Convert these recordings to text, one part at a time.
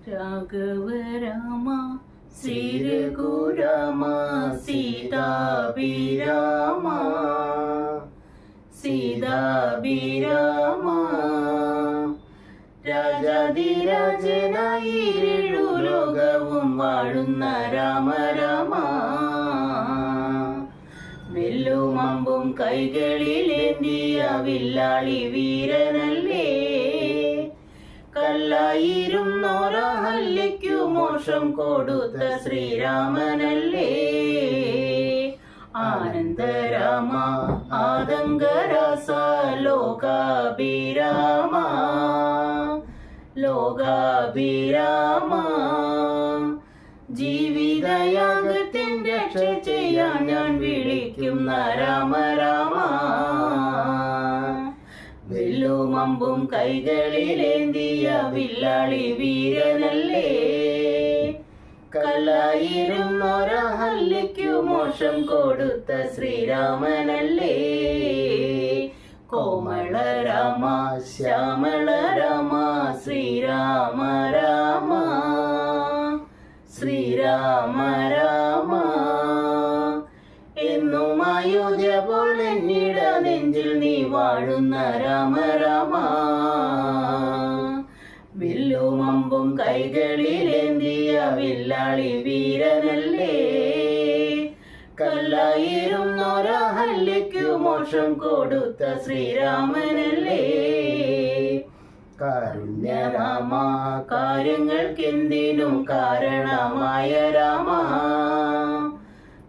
രാഘവ രാമ ശ്രീ രഘുരാമ സീതാഭിരാമ സീതാഭിരാമ രാജാധിരാജനായി ലോകവും വാഴുന്ന രാമ രാമ വില്ലും അമ്പും കൈകളിലേന്തിയ വില്ലാളി വീരനല്ലേ കല്ലായിരുന്നോരഹല്യയ്ക്കു മോക്ഷം കൊടുത്ത ശ്രീരാമനല്ലേ ആനന്ദരാമ ആതങ്കരാസ ലോകാഭിരാമ ലോകാഭിരാമ ജീവിതയാഗത്തിൻ രക്ഷ ചെയ്യാൻ ഞാൻ വിളിക്കുന്ന രാമ രാമ വില്ലും അമ്പും കൈകളിലേന്തിയ വില്ലാളി വീരനല്ലേ കല്ലായിരുന്നോരഹല്യയ്ക്കു മോക്ഷം കൊടുത്ത ശ്രീരാമനല്ലേ കോമള രാമ ശ്യാമള രാമ ശ്രീരാമ രാമ ശ്രീരാമ രാമ എന്നും അയോധ്യ പോലെ എന്നിട നെഞ്ചിൽ നീ വാഴുന്ന രാമ രാമ വില്ലും അമ്പും കൈകളിലേന്തിയ വില്ലാളി വീരനല്ലേ കല്ലായിരുന്നോരഹല്യയ്ക്കു മോക്ഷം കൊടുത്ത ശ്രീരാമനല്ലേ കാരുണ്യരാമ കാര്യങ്ങൾക്കെന്തിനും കാരണമായ രാമ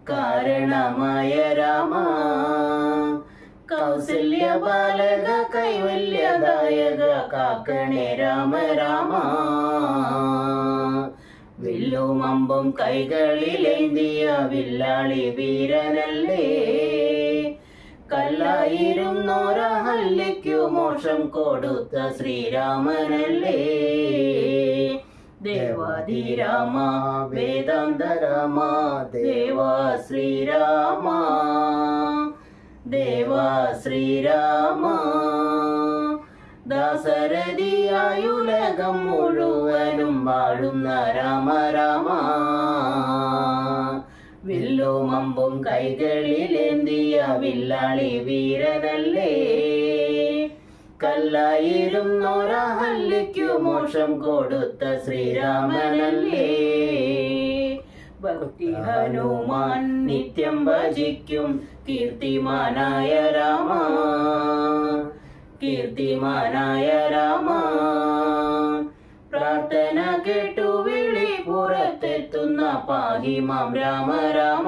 കാരണമായ രാമ കൗസല്യ ബാലക കൈവല്യദായക കാക്കണേ രാമ രാമ വില്ലും അമ്പും കൈകളിലേന്തിയ വില്ലാളി വീരനല്ലേ കല്ലായിരുന്നോരഹല്യയ്ക്കു മോക്ഷം കൊടുത്ത ശ്രീരാമനല്ലേ ദേവാദിരാമ വേദാന്തരാമ ദേവാ ശ്രീരാമ ദേവാ ശ്രീരാമ ദാസരഥിയായുലകം മുഴുവനും വാഴുന്ന രാമ രാമ വില്ലും അമ്പും കൈകളിലേന്തിയ വില്ലാളി വീരനല്ലേ കല്ലായിരുന്നോരഹല്യയ്ക്കു മോക്ഷം കൊടുത്ത ശ്രീരാമനല്ലേ ഭക്തി ഹനുമാൻ നിത്യം ഭജിക്കും കീർത്തിമാനായ രാമ കീർത്തിമാനായ രാമ പ്രാർത്ഥന കേട്ടു വിളി പുറത്തെത്തുന്ന പാഹിമാം രാമ രാമ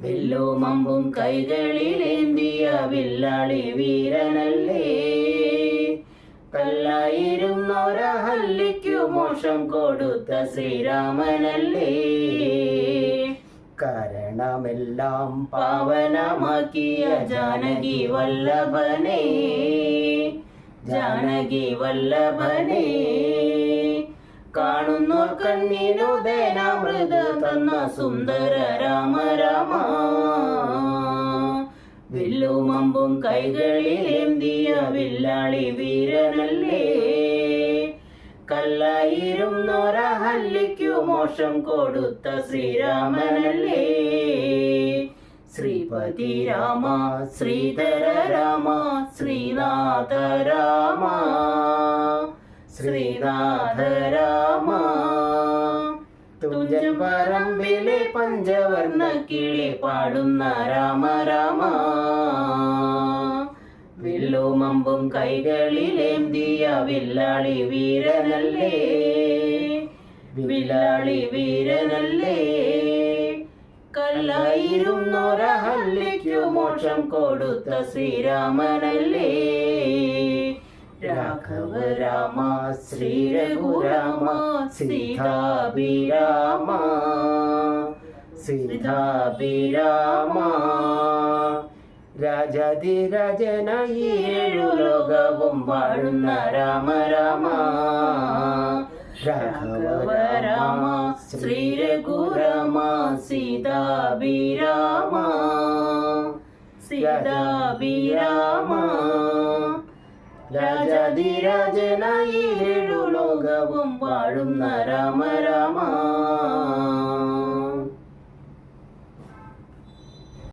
വില്ലും അമ്പും കൈകളിലേന്തിയ വില്ലാളി വീരനല്ലേ കല്ലായിരുന്നോരഹല്യയ്ക്കു മോക്ഷം കൊടുത്ത ശ്രീരാമനല്ലേ കാരണമെല്ലാം പാവനമാക്കിയ ജാനകി വല്ലഭനെ ജാനകി വല്ലഭനെ കാണുന്നോർ കണ്ണിനു ദേനാമൃത തന്ന സുന്ദര രാമ രാമ വില്ലും അമ്പും കൈകളിലേന്തിയ വില്ലാളി വീരനല്ലേ കല്ലായിരുന്നോരഹല്യയ്ക്കു മോക്ഷം കൊടുത്ത ശ്രീരാമനല്ലേ ശ്രീപതി രാമ ശ്രീധര രാമ ശ്രീനാഥ രാമ ശ്രീനാഥ രാമ തുഞ്ചൻ പറമ്പിലെ പഞ്ചവർണ്ണ കിളി പാടുന്ന രാമ രാമ വില്ലും അമ്പും കൈകളിലേന്തിയ വില്ലാളി വീരനല്ലേ വില്ലാളി വീരനല്ലേ കല്ലായിരുന്നോരഹല്യയ്ക്കു മോക്ഷം കൊടുത്ത ശ്രീരാമനല്ലേ രാഘവ രാമ ശ്രീ രഘുരാമ സീതാഭിരാമ സീതാഭിരാമ രാജാധിരാജനായി ലോകവും വാഴുന്ന രാമ രാമ രാഘവ രാമ ശ്രീ രഘുരാമ സീതാഭിരാമ സീതാഭിരാമ രാജാധിരാജനായി ലോക ലോകവും വാഴുന്ന രാമ രാമ